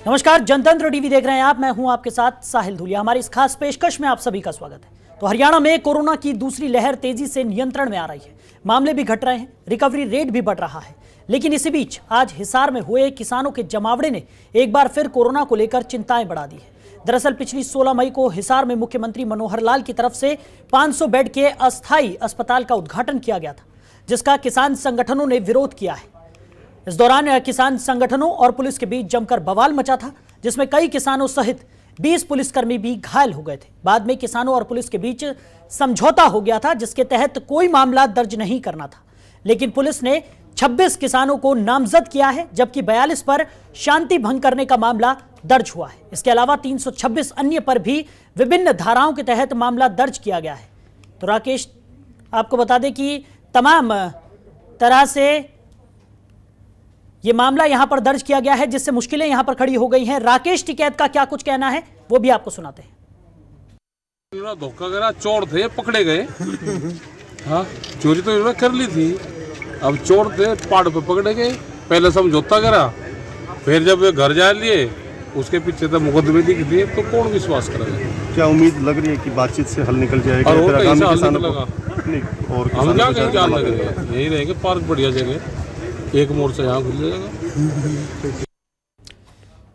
नमस्कार, जनतंत्र टीवी देख रहे हैं आप। मैं हूं आपके साथ साहिल धुलिया। हमारी इस खास पेशकश में आप सभी का स्वागत है। तो हरियाणा में कोरोना की दूसरी लहर तेजी से नियंत्रण में आ रही है। मामले भी घट रहे हैं, रिकवरी रेट भी बढ़ रहा है। लेकिन इसी बीच आज हिसार में हुए किसानों के जमावड़े ने एक बार फिर कोरोना को लेकर चिंताएं बढ़ा दी है। दरअसल पिछली 16 मई को हिसार में मुख्यमंत्री मनोहर लाल की तरफ से 500 बेड के अस्थायी अस्पताल का उद्घाटन किया गया था, जिसका किसान संगठनों ने विरोध किया है। इस दौरान किसान संगठनों और पुलिस के बीच जमकर बवाल मचा था, जिसमें कई किसानों सहित 20 पुलिसकर्मी भी घायल हो गए थे। बाद में किसानों और पुलिस के बीच समझौता हो गया था, जिसके तहत कोई मामला दर्ज नहीं करना था। लेकिन पुलिस ने 26 किसानों को नामजद किया है, जबकि 42 पर शांति भंग करने का मामला दर्ज हुआ है। इसके अलावा 326 अन्य पर भी विभिन्न धाराओं के तहत मामला दर्ज किया गया है। तो राकेश, आपको बता दें कि तमाम तरह से ये मामला यहां पर दर्ज किया गया है, जिससे मुश्किलें यहां पर खड़ी हो गई हैं। राकेश टिकैत का क्या कुछ कहना है, वो भी आपको सुनाते हैं। धोखा करा, चोर थे, पकड़े गए। हाँ, चोरी तो इन्होंने कर ली थी। अब चोर थे, पहाड़ पे पकड़े गए। पहले समझौता करा, फिर जब वे घर जा लिए, उसके पीछे तो मुकदमे दिख दिए, तो कौन विश्वास करेगा। क्या उम्मीद लग रही है कि बातचीत से हल निकल जाएगा? और और हम क्या क्या लग रहे हैं, यही रहेंगे। पार्क बढ़िया जगह, एक मोर्चा यहाँ खुल जाएगा।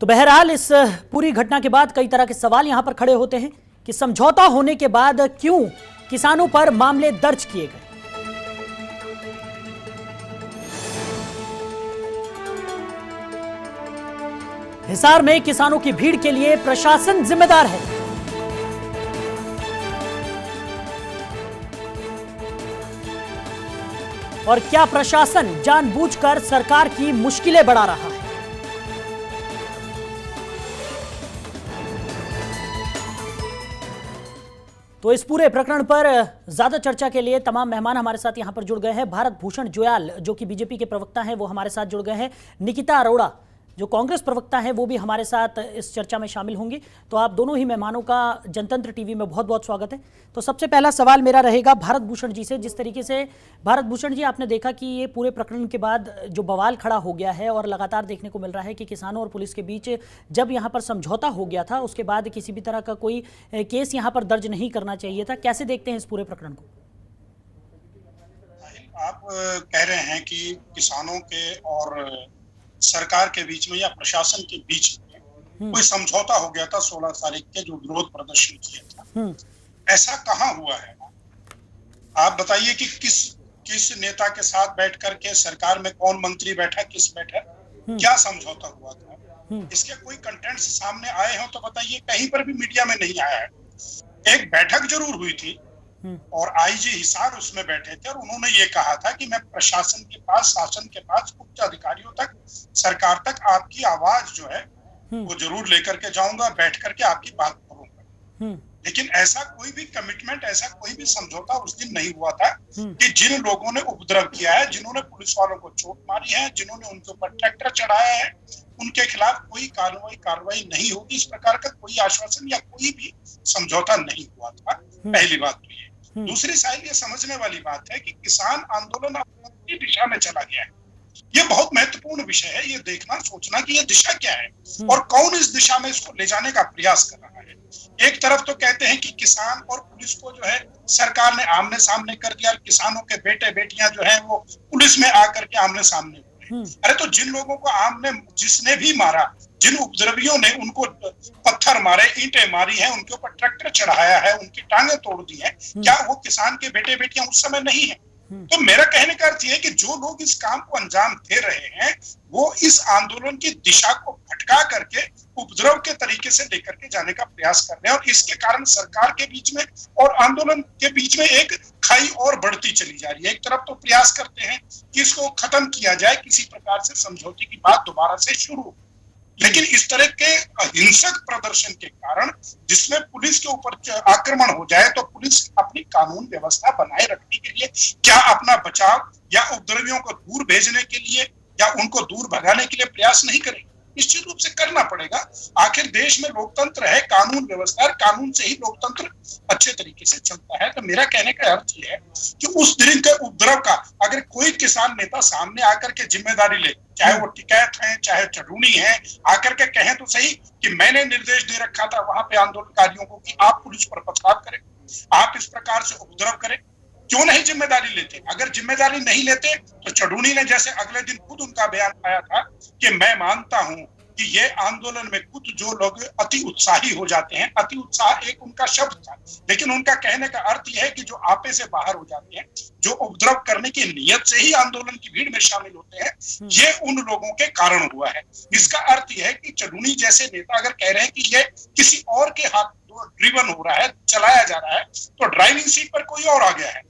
तो बहरहाल इस पूरी घटना के बाद कई तरह के सवाल यहां पर खड़े होते हैं कि समझौता होने के बाद क्यों किसानों पर मामले दर्ज किए गए। हिसार में किसानों की भीड़ के लिए प्रशासन जिम्मेदार है। और क्या प्रशासन जानबूझकर सरकार की मुश्किलें बढ़ा रहा है? तो इस पूरे प्रकरण पर ज्यादा चर्चा के लिए तमाम मेहमान हमारे साथ यहां पर जुड़ गए हैं। भारत भूषण जुयाल, जो कि बीजेपी के प्रवक्ता हैं, वो हमारे साथ जुड़ गए हैं। निकिता अरोड़ा, जो कांग्रेस प्रवक्ता हैं, वो भी हमारे साथ इस चर्चा में शामिल होंगी। तो आप दोनों ही मेहमानों का जनतंत्र टीवी में बहुत बहुत स्वागत है। तो सबसे पहला सवाल मेरा रहेगा भारत भूषण जी से। जिस तरीके से भारत भूषण जी, आपने देखा कि ये पूरे प्रकरण के बाद जो बवाल खड़ा हो गया है और लगातार देखने को मिल रहा है कि किसानों और पुलिस के बीच जब यहाँ पर समझौता हो गया था, उसके बाद किसी भी तरह का कोई केस यहाँ पर दर्ज नहीं करना चाहिए था। कैसे देखते हैं इस पूरे प्रकरण को? आप कह रहे हैं कि किसानों के और सरकार के बीच में या प्रशासन के बीच में कोई समझौता हो गया था 16 तारीख के, जो विरोध प्रदर्शन किया था। ऐसा कहाँ हुआ है? आप बताइए कि किस नेता के साथ बैठ करके सरकार में कौन मंत्री बैठा, किस बैठा, क्या समझौता हुआ था? इसके कोई कंटेंट्स सामने आए हो तो बताइए। कहीं पर भी मीडिया में नहीं आया है। एक बैठक जरूर हुई थी और आईजी हिसार उसमें बैठे थे और उन्होंने ये कहा था कि मैं प्रशासन के पास, शासन के पास, उच्च अधिकारियों तक, सरकार तक आपकी आवाज जो है वो जरूर लेकर के जाऊंगा, बैठ करके आपकी बात करूंगा। लेकिन ऐसा कोई भी कमिटमेंट, ऐसा कोई भी समझौता उस दिन नहीं हुआ था कि जिन लोगों ने उपद्रव किया है, जिन्होंने पुलिस वालों को चोट मारी है, जिन्होंने उनके ऊपर ट्रैक्टर चढ़ाया है, उनके खिलाफ कोई कार्रवाई नहीं होगी, इस प्रकार का कोई आश्वासन या कोई भी समझौता नहीं हुआ था। पहली बात तो ये। दूसरी साइड ये समझने वाली बात है कि किसान आंदोलन अपनी दिशा में चला गया है। ये बहुत महत्वपूर्ण विषय है, ये देखना, सोचना कि ये दिशा क्या है और कौन इस दिशा में इसको ले जाने का प्रयास कर रहा है। एक तरफ तो कहते हैं कि किसान और पुलिस को जो है सरकार ने आमने सामने कर दिया, किसानों के बेटे बेटियां जो है वो पुलिस में आकर के आमने सामने हुए। अरे तो जिन लोगों को जिसने भी मारा, जिन उपद्रवियों ने उनको पत्थर मारे, ईंटें मारी हैं, उनके ऊपर ट्रैक्टर चढ़ाया है, उनकी टांगें तोड़ दी हैं, क्या वो किसान के बेटे बेटियां उस समय नहीं है? तो मेरा कहने का अर्थ ये है कि जो लोग इस काम को अंजाम दे रहे हैं, वो इस आंदोलन की दिशा को भटका करके उपद्रव के तरीके से लेकर के जाने का प्रयास कर रहे हैं और इसके कारण सरकार के बीच में और आंदोलन के बीच में एक खाई और बढ़ती चली जा रही है। एक तरफ तो प्रयास करते हैं कि इसको खत्म किया जाए, किसी प्रकार से समझौते की बात दोबारा से शुरू, लेकिन इस तरह के हिंसक प्रदर्शन के कारण जिसमें पुलिस के ऊपर आक्रमण हो जाए तो पुलिस अपनी कानून व्यवस्था बनाए रखने के लिए क्या अपना बचाव या उपद्रवियों को दूर भेजने के लिए या उनको दूर भगाने के लिए प्रयास नहीं करेगी? निश्चित रूप से करना पड़ेगा। आखिर देश में लोकतंत्र है, कानून व्यवस्था है, कानून से ही लोकतंत्र अच्छे तरीके से चलता है। तो मेरा कहने का अर्थ यह है कि उस दिन के उपद्रव का अगर कोई किसान नेता सामने आकर के जिम्मेदारी ले, चाहे वो टिकैत है चाहे चढ़ूनी है, आकर के कहें तो सही कि मैंने निर्देश दे रखा था वहां पे आंदोलनकारियों को कि आप पुलिस पर पथराव करें, आप इस प्रकार से उपद्रव करें, क्यों नहीं जिम्मेदारी लेते? अगर जिम्मेदारी नहीं लेते तो चढ़ूनी ने जैसे अगले दिन खुद उनका बयान आया था कि मैं मानता हूं कि ये आंदोलन में कुछ जो लोग अति उत्साही हो जाते हैं, अति उत्साह एक उनका शब्द था, लेकिन उनका कहने का अर्थ यह है कि जो आपे से बाहर हो जाते हैं, जो उपद्रव करने की नियत से ही आंदोलन की भीड़ में शामिल होते हैं, ये उन लोगों के कारण हुआ है। इसका अर्थ यह है कि चढ़ूनी जैसे नेता अगर कह रहे हैं कि ये किसी और के हाथ ड्रिवन हो रहा है, चलाया जा रहा है, तो ड्राइविंग सीट पर कोई और आ गया है,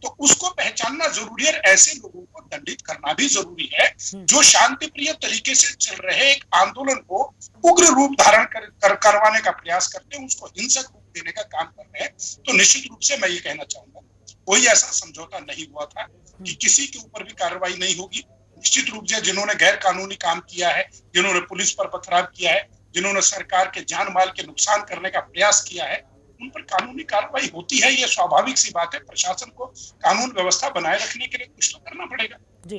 तो उसको पहचानना जरूरी है। ऐसे लोगों को दंडित करना भी जरूरी है जो शांतिप्रिय तरीके से चल रहे एक आंदोलन को उग्र रूप धारण करवाने का प्रयास करते हैं, उसको हिंसक रूप देने का काम कर रहे हैं। तो निश्चित रूप से मैं ये कहना चाहूंगा कोई ऐसा समझौता नहीं हुआ था कि किसी के ऊपर भी कार्रवाई नहीं होगी। निश्चित रूप से जिन्होंने गैर कानूनी काम किया है, जिन्होंने पुलिस पर पथराव किया है, जिन्होंने सरकार के जान माल के नुकसान करने का प्रयास किया है, उन पर कानूनी कार्रवाई होती है। ये स्वाभाविक सी बात है। प्रशासन को कानून व्यवस्था बनाए रखने के लिए कुछ तो करना पड़ेगा। जी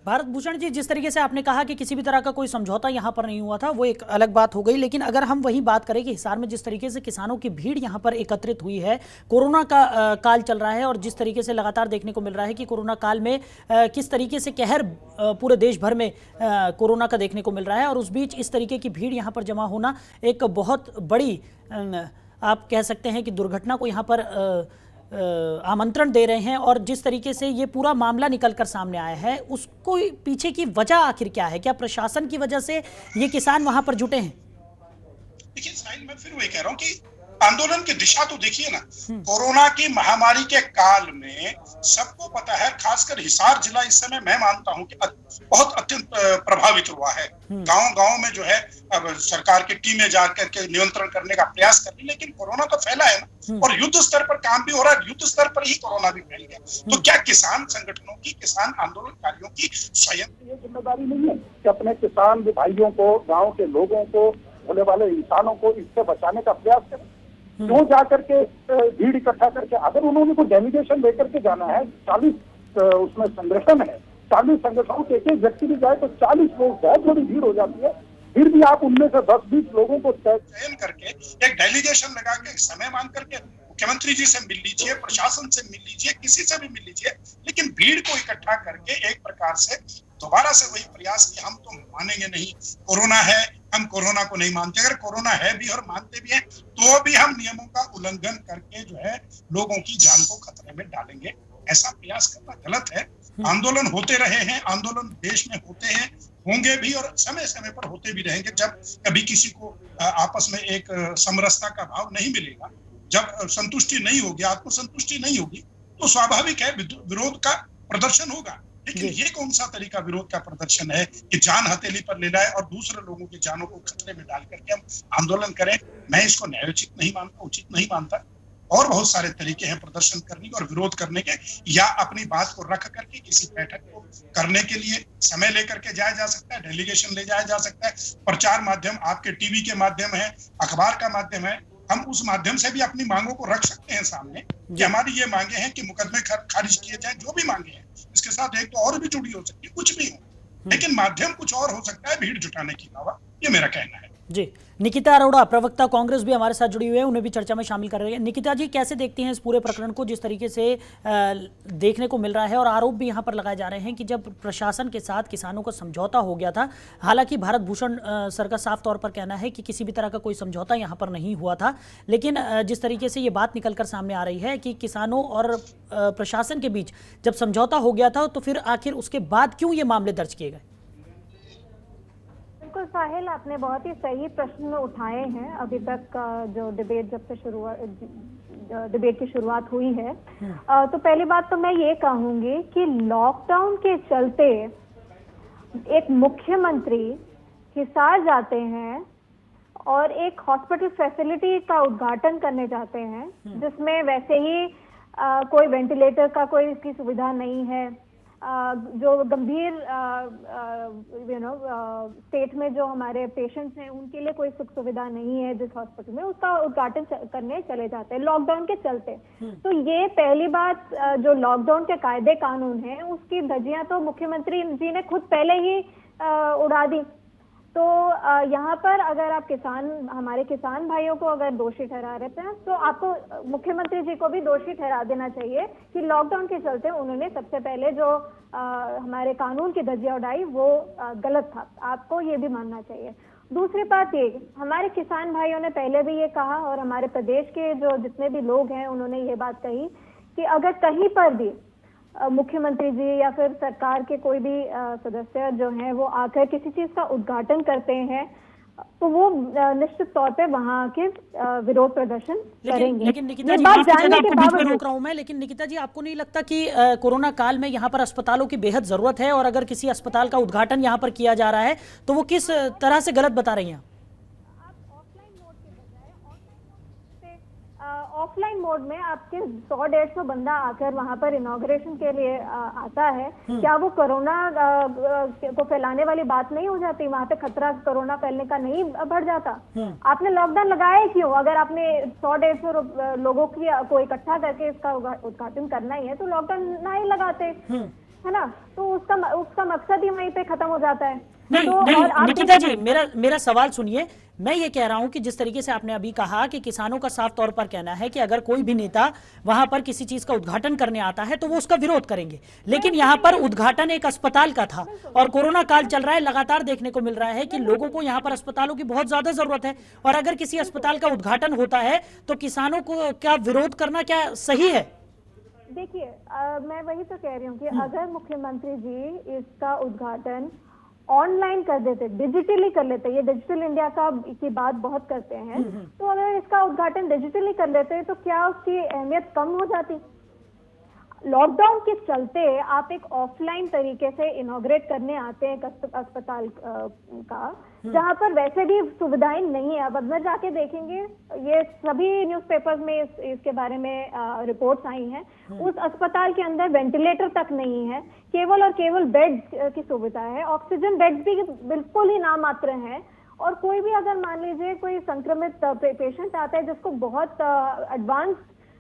भारत भूषण जी, जिस तरीके से आपने कहा कि किसी भी तरह का कोई समझौता यहाँ पर नहीं हुआ था, वो एक अलग बात हो गई, लेकिन अगर हम वही बात करें कि हिसार में जिस तरीके से किसानों की भीड़ यहाँ पर एकत्रित हुई है, कोरोना का काल चल रहा है और जिस तरीके से लगातार देखने को मिल रहा है कि कोरोना काल में किस तरीके से कहर पूरे देश भर में कोरोना का देखने को मिल रहा है, और उस बीच इस तरीके की भीड़ यहाँ पर जमा होना एक बहुत बड़ी आप कह सकते हैं कि दुर्घटना को यहाँ पर आमंत्रण दे रहे हैं। और जिस तरीके से ये पूरा मामला निकल कर सामने आया है, उसको पीछे की वजह आखिर क्या है? क्या प्रशासन की वजह से ये किसान वहां पर जुटे हैं? देखिए साहिल, मैं फिर वही कह रहा हूँ कि आंदोलन की दिशा तो देखिए ना, कोरोना की महामारी के काल में सबको पता है, खासकर हिसार जिला इस समय मैं मानता हूं कि बहुत अत्यंत प्रभावित हुआ है। गांव-गांव में जो है अब सरकार की टीमें जाकर के नियंत्रण करने का प्रयास कर रही, लेकिन कोरोना तो फैला है ना, और युद्ध स्तर पर काम भी हो रहा है, युद्ध स्तर पर ही कोरोना भी फैल गया। तो क्या किसान संगठनों की, किसान आंदोलनकारियों की स्वयं ये जिम्मेदारी नहीं है कि अपने किसान भाइयों को, गाँव के लोगों को, होने वाले इंसानों को इससे बचाने का प्रयास करें? क्यों जाकर के भीड़ इकट्ठा करके, अगर उन्होंने कोई डेलीगेशन लेकर के जाना है, 40 उसमें संगठन है, 40 संगठनों के एक व्यक्ति भी जाए तो 40 लोग, बहुत बड़ी भीड़ हो जाती है। फिर भी आप उनमें से 10-20 लोगों को चयन करके एक डेलीगेशन लगा के समय मांग करके मुख्यमंत्री जी से मिल लीजिए, प्रशासन से मिल लीजिए, किसी से भी मिल लीजिए, लेकिन भीड़ को इकट्ठा करके एक प्रकार से दोबारा से वही प्रयास कि हम तो मानेंगे नहीं, कोरोना है, हम कोरोना को नहीं मानते। अगर कोरोना है भी और मानते भी हैं तो भी हम नियमों का उल्लंघन करके जो है लोगों की जान को खतरे में डालेंगे, ऐसा प्रयास करना गलत है। आंदोलन होते रहे हैं, आंदोलन देश में होते हैं, होंगे भी और समय समय पर होते भी रहेंगे। जब कभी किसी को आपस में एक समरसता का भाव नहीं मिलेगा, जब संतुष्टि नहीं होगी, आत्मसंतुष्टि नहीं होगी, तो स्वाभाविक है विरोध का प्रदर्शन होगा। लेकिन ये कौन सा तरीका विरोध का प्रदर्शन है कि जान हथेली पर ले लाए और दूसरे लोगों की जानों को खतरे में डाल करके हम आंदोलन करें? मैं इसको न्यायोचित नहीं मानता, उचित नहीं मानता। और बहुत सारे तरीके हैं प्रदर्शन करने के और विरोध करने के, या अपनी बात को रख करके किसी बैठक को करने के लिए समय लेकर के जाया जा सकता है, डेलीगेशन ले जाया जा सकता है, प्रचार माध्यम आपके टीवी के माध्यम है, अखबार का माध्यम है, हम उस माध्यम से भी अपनी मांगों को रख सकते हैं सामने कि हमारी ये मांगे हैं कि मुकदमे खारिज किए जाए, जो भी मांगे हैं। इसके साथ एक तो और भी जुड़ी हो सकती है, कुछ भी हो, लेकिन माध्यम कुछ और हो सकता है भीड़ जुटाने के अलावा, ये मेरा कहना है। जी, निकिता अरोड़ा प्रवक्ता कांग्रेस भी हमारे साथ जुड़ी हुई है, उन्हें भी चर्चा में शामिल कर रहे हैं। निकिता जी, कैसे देखती हैं इस पूरे प्रकरण को, जिस तरीके से देखने को मिल रहा है और आरोप भी यहाँ पर लगाए जा रहे हैं कि जब प्रशासन के साथ किसानों का समझौता हो गया था, हालांकि भारत भूषण सर का साफ तौर पर कहना है कि किसी भी तरह का कोई समझौता यहाँ पर नहीं हुआ था, लेकिन जिस तरीके से ये बात निकल कर सामने आ रही है कि किसानों और प्रशासन के बीच जब समझौता हो गया था, तो फिर आखिर उसके बाद क्यों ये मामले दर्ज किए गए? बिल्कुल साहिल, आपने बहुत ही सही प्रश्न उठाए हैं। अभी तक का जो डिबेट जब से डिबेट की शुरुआत हुई है, तो पहली बात तो मैं ये कहूंगी कि लॉकडाउन के चलते एक मुख्यमंत्री हिसार जाते हैं और एक हॉस्पिटल फैसिलिटी का उद्घाटन करने जाते हैं, जिसमें वैसे ही कोई वेंटिलेटर का कोई इसकी सुविधा नहीं है, जो गंभीर स्टेट में जो हमारे पेशेंट्स हैं उनके लिए कोई सुख सुविधा नहीं है जिस हॉस्पिटल में, उसका उद्घाटन करने चले जाते हैं लॉकडाउन के चलते। तो ये पहली बात, जो लॉकडाउन के कायदे कानून है उसकी धज्जियां तो मुख्यमंत्री जी ने खुद पहले ही उड़ा दी। तो यहाँ पर अगर आप हमारे किसान भाइयों को अगर दोषी ठहरा रहे हैं तो आपको मुख्यमंत्री जी को भी दोषी ठहरा देना चाहिए कि लॉकडाउन के चलते उन्होंने सबसे पहले जो हमारे कानून की धज्जियां उड़ाई वो गलत था, आपको ये भी मानना चाहिए। दूसरी बात ये, हमारे किसान भाइयों ने पहले भी ये कहा और हमारे प्रदेश के जो जितने भी लोग हैं उन्होंने ये बात कही कि अगर कहीं पर भी मुख्यमंत्री जी या फिर सरकार के कोई भी सदस्य जो हैं वो आकर किसी चीज का उद्घाटन करते हैं तो वो निश्चित तौर पे वहां के विरोध प्रदर्शन करेंगे। लेकिन निकिता जी, आपको बीच में रोक रहा हूं मैं, लेकिन निकिता जी आपको नहीं लगता कि कोरोना काल में यहाँ पर अस्पतालों की बेहद जरूरत है और अगर किसी अस्पताल का उद्घाटन यहाँ पर किया जा रहा है तो वो किस तरह से गलत बता रही हैं? ऑफलाइन मोड में आपके 100-150 बंदा आकर वहां पर इनॉग्रेशन के लिए आता है, क्या वो कोरोना को फैलाने वाली बात नहीं हो जाती? वहां पे खतरा कोरोना फैलने का नहीं बढ़ जाता? आपने लॉकडाउन लगाया ही क्यों? अगर आपने 100-150 लोगों को इकट्ठा करके इसका उद्घाटन करना ही है तो लॉकडाउन ना ही लगाते, है ना? तो उसका मकसद ही वहीं पे खत्म हो जाता है। नहीं निकिता जी, मेरा सवाल सुनिए। मैं ये कह रहा हूं कि जिस तरीके से आपने अभी कहा कि किसानों का साफ तौर पर कहना है कि अगर कोई भी नेता वहां पर किसी चीज का उद्घाटन करने आता है तो वो उसका विरोध करेंगे, लेकिन यहाँ पर उद्घाटन एक अस्पताल का था और कोरोना काल चल रहा है, लगातार देखने को मिल रहा है कि लोगों को यहाँ पर अस्पतालों की बहुत ज्यादा जरूरत है और अगर किसी अस्पताल का उद्घाटन होता है तो किसानों को क्या विरोध करना क्या सही है? देखिए, मैं वही तो कह रही हूँ कि अगर मुख्यमंत्री जी इसका उद्घाटन ऑनलाइन कर देते, डिजिटली कर लेते, ये डिजिटल इंडिया की बात बहुत करते हैं, तो अगर इसका उद्घाटन डिजिटली कर लेते तो क्या उसकी अहमियत कम हो जाती? लॉकडाउन के चलते आप एक ऑफलाइन तरीके से इनॉग्रेट करने आते हैं अस्पताल का, जहां पर वैसे भी सुविधाएं नहीं है। अब मैं जाके देखेंगे, ये सभी न्यूज़पेपर्स में इसके बारे में रिपोर्ट्स आई हैं, उस अस्पताल के अंदर वेंटिलेटर तक नहीं है, केवल और केवल बेड की सुविधा है, ऑक्सीजन बेड्स भी बिल्कुल ही नामात्र हैं। और कोई भी अगर मान लीजिए कोई संक्रमित पेशेंट आता है जिसको बहुत एडवांस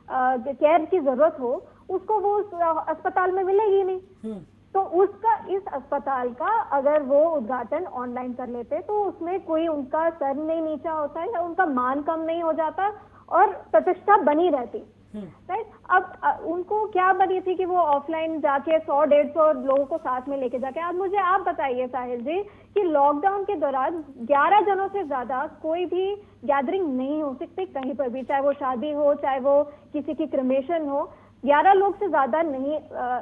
केयर की जरूरत हो, उसको वो अस्पताल में मिलेगी नहीं। तो उसका, इस अस्पताल का अगर वो उद्घाटन ऑनलाइन कर लेते तो उसमें कोई उनका सर नहीं नीचा होता है या उनका मान कम नहीं हो जाता और प्रतिष्ठा बनी रहती, राइट? अब उनको क्या बनी थी कि वो ऑफलाइन जाके 100-150 लोगों को साथ में लेके जाके, अब मुझे आप बताइए साहिल जी कि लॉकडाउन के दौरान 11 जनों से ज्यादा कोई भी गैदरिंग नहीं हो सकती कहीं पर भी, चाहे वो शादी हो, चाहे वो किसी की क्रिमेशन हो, 11 लोग से ज्यादा नहीं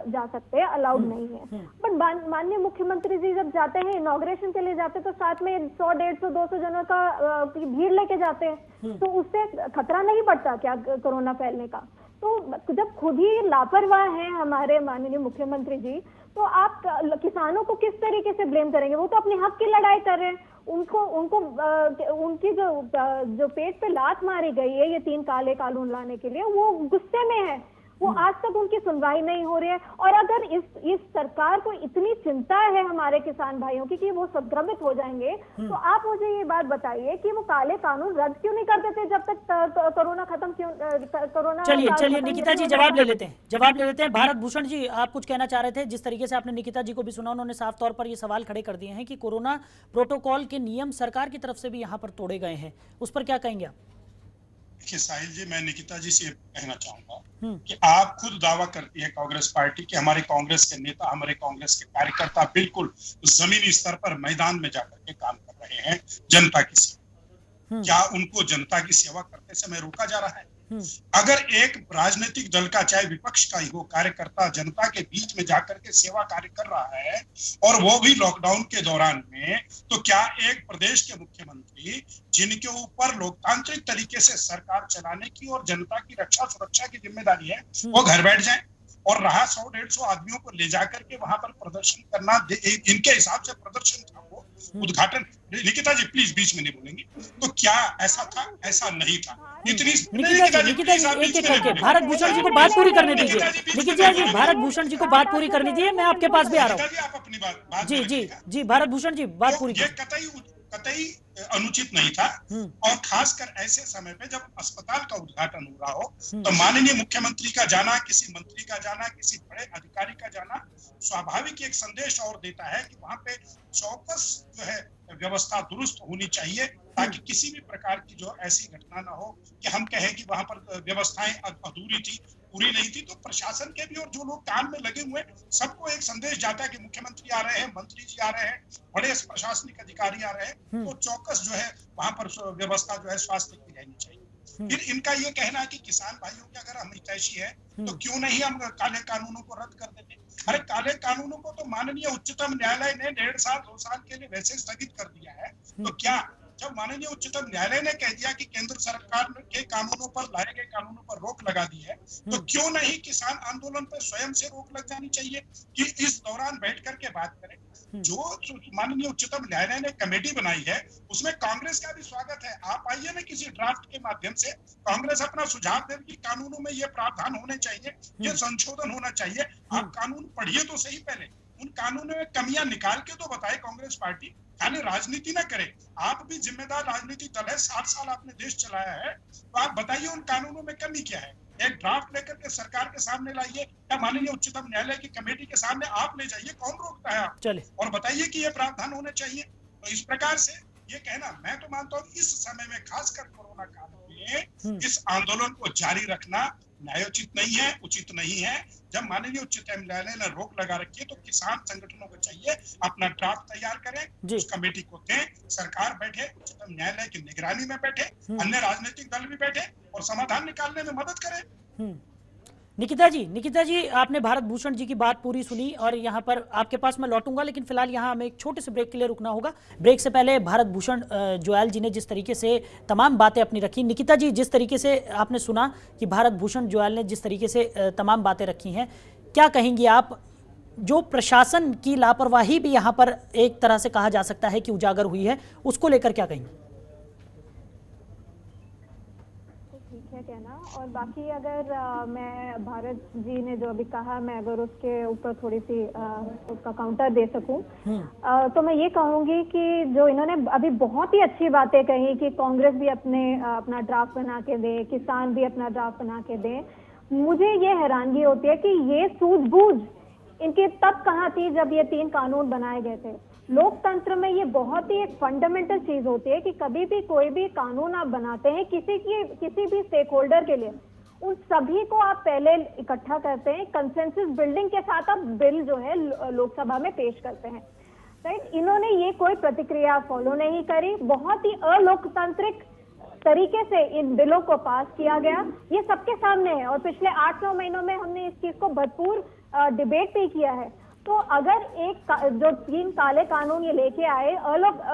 जा सकते, अलाउड नहीं है। बट माननीय मुख्यमंत्री जी जब जाते हैं इनॉग्रेशन के लिए जाते हैं तो साथ में 100-150-200 जनों का भीड़ लेके जाते हैं, तो उससे खतरा नहीं बढ़ता क्या कोरोना फैलने का? तो जब खुद ही लापरवाह हैं हमारे माननीय मुख्यमंत्री जी, तो आप किसानों को किस तरीके से ब्लेम करेंगे? वो तो अपने हक की लड़ाई कर रहे हैं, उनको उनकी जो पेट पे लात मारी गई है ये 3 काले कानून लाने के लिए, वो गुस्से में है, वो आज तक उनकी सुनवाई नहीं हो रही है। और अगर इस सरकार को इतनी चिंता है हमारे किसान भाइयों की कि वो संक्रमित हो जाएंगे, तो आप मुझे ये बात बताइए कि वो काले कानून रद्द क्यों नहीं कर देते जब तक कोरोना खत्म क्यों? कोरोना चलिए निकिता जी जवाब ले लेते हैं। भारत भूषण जी, आप कुछ कहना चाह रहे थे? जिस तरीके से आपने निकिता जी को भी सुना, उन्होंने साफ तौर पर ये सवाल खड़े कर दिए हैं कि कोरोना प्रोटोकॉल के नियम सरकार की तरफ से भी यहाँ पर तोड़े गए हैं, उस पर क्या कहेंगे आप? देखिए साहिल जी, मैं निकिता जी से कहना चाहूंगा कि आप खुद दावा करती है कांग्रेस पार्टी कि हमारे कांग्रेस के नेता, हमारे कांग्रेस के कार्यकर्ता बिल्कुल जमीनी स्तर पर मैदान में जाकर के काम कर रहे हैं जनता की सेवा। क्या उनको जनता की सेवा करते समय रोका जा रहा है? अगर एक राजनीतिक दल का, चाहे विपक्ष का ही हो, कार्यकर्ता जनता के बीच में जाकर के सेवा कार्य कर रहा है और वो भी लॉकडाउन के दौरान में, तो क्या एक प्रदेश के मुख्यमंत्री जिनके ऊपर लोकतांत्रिक तरीके से सरकार चलाने की और जनता की रक्षा सुरक्षा की जिम्मेदारी है, वो घर बैठ जाए? और रहा 100-150 आदमियों को ले जाकर के वहां पर प्रदर्शन करना, इनके हिसाब से प्रदर्शन था वो, उद्घाटन, निकिता जी प्लीज बीच में नहीं बोलेंगे, तो क्या ऐसा था? ऐसा नहीं था। इतनी निकिता जी एक एक करके भारत भूषण जी को बात पूरी करने दीजिए। निकिता जी भारत भूषण जी को बात पूरी करने दीजिए, मैं आपके पास भी आ रहा हूँ। आप अपनी बात जी भारत भूषण जी बात पूरी ये कतई अनुचित नहीं था, और खासकर ऐसे समय पे जब अस्पताल का उद्घाटन हो रहा हो तो माननीय मुख्यमंत्री का जाना, किसी मंत्री का जाना, किसी बड़े अधिकारी का जाना स्वाभाविक एक संदेश और देता है कि वहां पे चौकस जो है व्यवस्था दुरुस्त होनी चाहिए, ताकि किसी भी प्रकार की जो ऐसी घटना ना हो कि हम कहें कि वहां पर व्यवस्थाएं अधूरी थी, पूरी नहीं थी। तो प्रशासन के भी और जो लोग काम में लगे हुए सबको एक संदेश जाता है कि मुख्यमंत्री आ रहे हैं, मंत्री जी आ रहे हैं, बड़े प्रशासनिक अधिकारी आ रहे हैं, तो चौकस जो है वहां पर व्यवस्था जो है स्वास्थ्य की रहनी चाहिए। फिर इनका ये कहना है कि किसान भाइयों की अगर हम हितैषी है तो क्यों नहीं हम काले कानूनों को रद्द कर देते। अरे काले कानूनों को तो माननीय उच्चतम न्यायालय ने 1.5 साल 2 साल के लिए वैसे स्थगित कर दिया है। तो क्या जब माननीय उच्चतम न्यायालय ने कह दिया कि केंद्र सरकार के कानूनों पर, लाए गए कानूनों पर रोक लगा दी है, तो क्यों नहीं किसान आंदोलन पर स्वयं से रोक लग जानी चाहिए कि इस दौरान बैठ करके बात करें। जो माननीय उच्चतम न्यायालय ने कमेटी बनाई है उसमें कांग्रेस का भी स्वागत है। आप आइए ना, किसी ड्राफ्ट के माध्यम से कांग्रेस अपना सुझाव दे कि कानूनों में ये प्रावधान होने चाहिए, ये संशोधन होना चाहिए। आप कानून पढ़िए तो सही, पहले उन कानूनों में कमियां निकाल के तो बताए कांग्रेस पार्टी, खाली राजनीति ना करे। आप भी जिम्मेदार राजनीतिक दल है, 60 साल आपने देश चलाया है, तो आप बताइए उन कानूनों में कमी क्या है। एक ड्राफ्ट लेकर के सरकार के सामने लाइए या माननीय उच्चतम न्यायालय की कमेटी के सामने आप ले जाइए, कौन रोकता है आप, और बताइए कि ये प्रावधान होने चाहिए। तो इस प्रकार से ये कहना, मैं तो मानता हूँ इस समय में खासकर कोरोना काल में इस आंदोलन को जारी रखना न्यायोचित नहीं है, उचित नहीं है। जब माननीय उच्चतम न्यायालय ने रोक लगा रखी है तो किसान संगठनों को चाहिए अपना ड्राफ्ट तैयार करें, उस कमेटी को दें, सरकार बैठे, उच्चतम न्यायालय की निगरानी में बैठे, अन्य राजनीतिक दल भी बैठे और समाधान निकालने में मदद करें। निकिता जी आपने भारत भूषण जी की बात पूरी सुनी और यहाँ पर आपके पास मैं लौटूंगा, लेकिन फिलहाल यहाँ हमें एक छोटे से ब्रेक के लिए रुकना होगा। ब्रेक से पहले भारत भूषण जोयाल जी ने जिस तरीके से तमाम बातें अपनी रखी, निकिता जी जिस तरीके से आपने सुना कि भारत भूषण जोयाल ने जिस तरीके से तमाम बातें रखी हैं, क्या कहेंगी आप? जो प्रशासन की लापरवाही भी यहाँ पर एक तरह से कहा जा सकता है कि उजागर हुई है, उसको लेकर क्या कहेंगे? कहना और बाकी अगर मैं भारत जी ने जो अभी कहा, मैं अगर उसके ऊपर थोड़ी सी उसका काउंटर दे सकूं, तो मैं ये कहूंगी कि जो इन्होंने अभी बहुत ही अच्छी बातें कही कि कांग्रेस भी अपना ड्राफ्ट बना के दे, किसान भी अपना ड्राफ्ट बना के दे, मुझे ये हैरानगी होती है कि ये सूझबूझ इनकी तब कहाँ थी जब ये 3 कानून बनाए गए थे। लोकतंत्र में ये बहुत ही एक फंडामेंटल चीज होती है कि कभी भी कोई भी कानून आप बनाते हैं किसी भी स्टेक होल्डर के लिए, उन सभी को आप पहले इकट्ठा करते हैं, कंसेंसस बिल्डिंग के साथ आप बिल जो है लोकसभा में पेश करते हैं, राइट। इन्होंने ये कोई प्रतिक्रिया फॉलो नहीं करी, बहुत ही अलोकतांत्रिक तरीके से इन बिलों को पास किया गया, ये सबके सामने है। और पिछले 8-9 महीनों में हमने इस चीज को भरपूर डिबेट भी किया है। तो अगर जो 3 काले कानून ये लेके आए,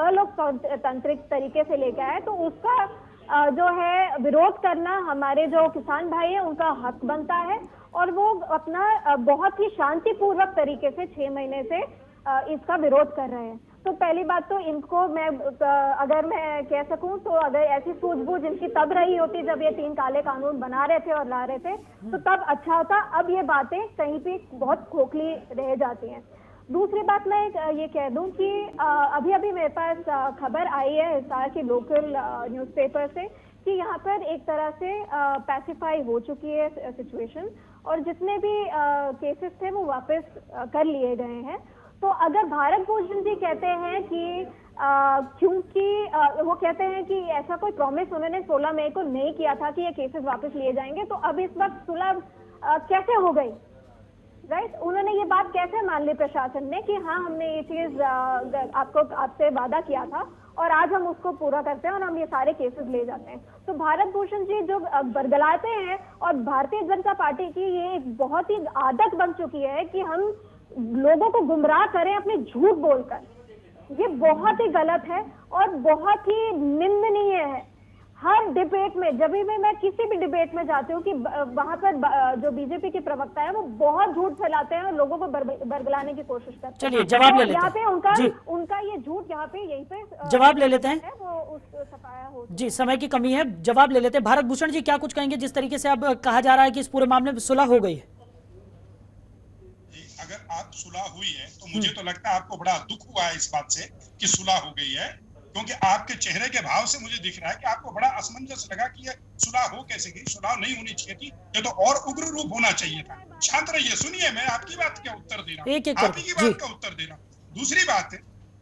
अलोकतांत्रिक तरीके से लेके आए, तो उसका जो है विरोध करना हमारे जो किसान भाई है उनका हक बनता है, और वो अपना बहुत ही शांतिपूर्वक तरीके से 6 महीने से इसका विरोध कर रहे हैं। तो पहली बात तो इनको मैं अगर मैं कह सकूं तो अगर ऐसी सूझबूझ इनकी तब रही होती जब ये 3 काले कानून बना रहे थे और ला रहे थे, तो तब अच्छा होता। अब ये बातें कहीं पे बहुत खोखली रह जाती हैं। दूसरी बात मैं ये कह दूं कि अभी मेरे पास खबर आई है हिसार की लोकल न्यूज़पेपर से कि यहाँ पर एक तरह से पैसिफाई हो चुकी है सिचुएशन, और जितने भी केसेस थे वो वापस कर लिए गए हैं। तो अगर भारत भूषण जी कहते हैं कि क्योंकि वो कहते हैं कि ऐसा कोई प्रॉमिस उन्होंने 16 मई को नहीं किया था कि ये केसेस वापस लिए जाएंगे, तो अब इस वक्त सुलह कैसे हो गई, राइट? उन्होंने ये बात कैसे मान ली प्रशासन ने कि हाँ हमने ये चीज आपसे वादा किया था और आज हम उसको पूरा करते हैं और हम ये सारे केसेस ले जाते हैं। तो भारत भूषण जी जो बरगलाते हैं, और भारतीय जनता पार्टी की ये एक बहुत ही आदत बन चुकी है कि हम लोगों को गुमराह करें अपने झूठ बोलकर, ये बहुत ही गलत है और बहुत ही निंदनीय है। हर डिबेट में, जब भी मैं किसी भी डिबेट में जाती हूँ कि वहां पर जो बीजेपी के प्रवक्ता है वो बहुत झूठ फैलाते हैं और लोगों को बरगलाने की कोशिश करते हैं। चलिए जवाब ले लेते यहाँ पे हैं। उनका ये झूठ यहाँ पे यहीं पे जवाब ले लेते हैं। वो उस सफाया हो जी, समय की कमी है, जवाब ले लेते हैं। भारत भूषण जी, क्या कुछ कहेंगे जिस तरीके से अब कहा जा रहा है कि इस पूरे मामले में सुलह हो गई है? अगर आप सुलह हुई है तो मुझे तो लगता है आपको बड़ा दुख हुआ है इस बात से कि सुलह हो गई है, क्योंकि आपके चेहरे के भाव से मुझे दिख रहा है कि आपको बड़ा असमंजस लगा कि ये सुलह हो कैसे गई। सुलह नहीं होनी चाहिए थी, ये तो और उग्र रूप होना चाहिए था। शांत रहिए, सुनिए, मैं आपकी बात का उत्तर दे रहा हूँ, आप ही की बात का उत्तर दे रहा हूँ।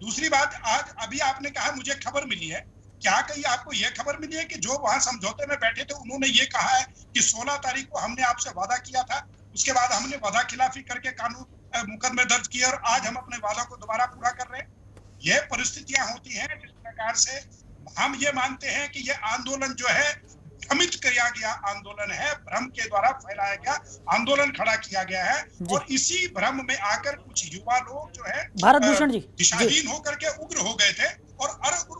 दूसरी बात, आज अभी आपने कहा मुझे खबर मिली है, क्या कहीं आपको यह खबर मिली है कि जो वहां समझौते में बैठे थे उन्होंने ये कहा है कि 16 तारीख को हमने आपसे वादा किया था, उसके बाद हमने वादा खिलाफी करके कानून मुकदमे दर्ज किए और आज हम अपने वादा को दोबारा पूरा कर रहे हैं? यह परिस्थितियां होती हैं जिस प्रकार से हम ये मानते हैं कि यह आंदोलन जो है भ्रमित किया गया आंदोलन है, भ्रम के द्वारा फैलाया गया आंदोलन खड़ा किया गया है, और इसी भ्रम में आकर कुछ युवा लोग जो है भारत भूषण जी दिशाहीन होकर के उग्र हो गए थे और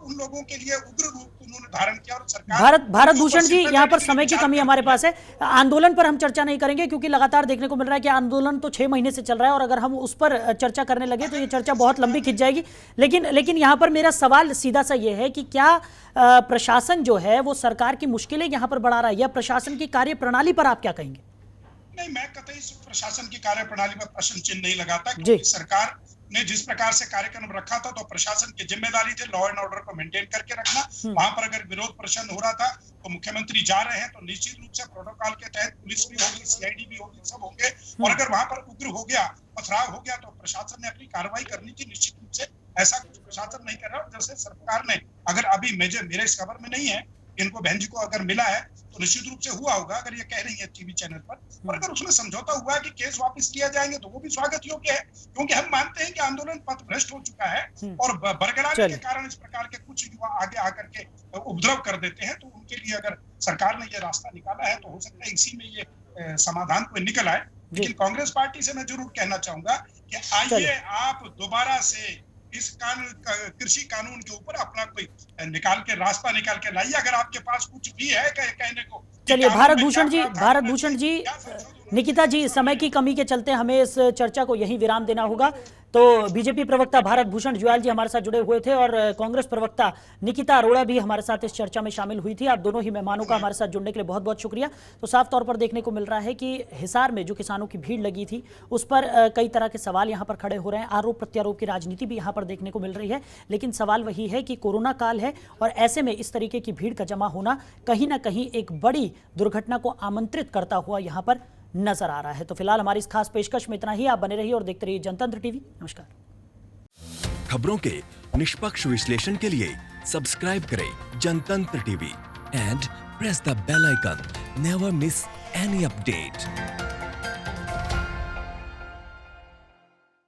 उन लोगों के लिए उग्र रूप उन्होंने धारण किया। और सरकार भारत भूषण जी, यहाँ पर समय की कमी हमारे पास है, आंदोलन पर हम चर्चा नहीं करेंगे क्योंकि लगातार देखने को मिल रहा है कि आंदोलन तो 6 महीने से चल रहा है और अगर हम उस पर चर्चा करने लगे तो ये चर्चा बहुत लंबी खिंच जाएगी। लेकिन यहाँ पर मेरा सवाल सीधा सा ये है कि क्या प्रशासन जो है वो सरकार की मुश्किलें यहाँ पर बढ़ा रहा है, या प्रशासन की कार्य प्रणाली पर आप क्या कहेंगे? नहीं, मैं कतई प्रशासन की कार्य प्रणाली पर प्रश्न चिन्ह नहीं लगाता, क्योंकि सरकार ने जिस प्रकार से कार्यक्रम रखा था तो प्रशासन की जिम्मेदारी थी लॉ एंड ऑर्डर को मेंटेन करके रखना। वहां पर अगर विरोध प्रदर्शन हो रहा था तो मुख्यमंत्री जा रहे हैं तो निश्चित रूप से प्रोटोकॉल के तहत पुलिस भी होगी, सीआईडी भी होगी, सब होंगे, और अगर वहां पर उग्र हो गया, पथराव हो गया तो प्रशासन ने अपनी कार्रवाई करनी थी निश्चित रूप से। ऐसा कुछ प्रशासन नहीं कर रहा। जैसे सरकार ने, अगर अभी मेरे इस खबर में नहीं है, इनको बहन जी को अगर मिला है तो निश्चित रूप से हुआ होगा अगर ये कह रही है टीवी चैनल पर, और अगर उसमें समझौता हुआ है कि केस वापस लिया जाएंगे तो वो भी स्वागत योग्य है, क्योंकि हम मानते हैं कि आंदोलन पथ भ्रष्ट हो चुका है और बरगलाने के कारण इस प्रकार के कुछ युवा आगे आकर के उपद्रव कर देते हैं। तो उनके लिए अगर सरकार ने ये रास्ता निकाला है तो हो सकता है इसी में ये समाधान कोई निकल आए। लेकिन कांग्रेस पार्टी से मैं जरूर कहना चाहूंगा कि आइए आप दोबारा से इस कृषि कानून के ऊपर अपना कोई रास्ता निकाल के लाइए, अगर आपके पास कुछ भी है कहने को। चलिए भारत भूषण जी, निकिता जी, समय की कमी के चलते हमें इस चर्चा को यहीं विराम देना होगा। तो बीजेपी प्रवक्ता भारत भूषण जुयाल जी हमारे साथ जुड़े हुए थे और कांग्रेस प्रवक्ता निकिता अरोड़ा भी हमारे साथ इस चर्चा में शामिल हुई थी। आप दोनों ही मेहमानों का हमारे साथ जुड़ने के लिए बहुत बहुत शुक्रिया। तो साफ तौर पर देखने को मिल रहा है कि हिसार में जो किसानों की भीड़ लगी थी उस पर कई तरह के सवाल यहाँ पर खड़े हो रहे हैं, आरोप प्रत्यारोप की राजनीति भी यहाँ पर देखने को मिल रही है। लेकिन सवाल वही है कि कोरोना काल है और ऐसे में इस तरीके की भीड़ का जमा होना कहीं ना कहीं एक बड़ी दुर्घटना को आमंत्रित करता हुआ यहाँ पर नजर आ रहा है। तो फिलहाल हमारी इस खास पेशकश में इतना ही। आप बने रहिए और देखते रहिए जनतंत्र टीवी। नमस्कार। खबरों के निष्पक्ष विश्लेषण के लिए सब्सक्राइब करें Jantantra TV and press the bell icon. Never miss any update.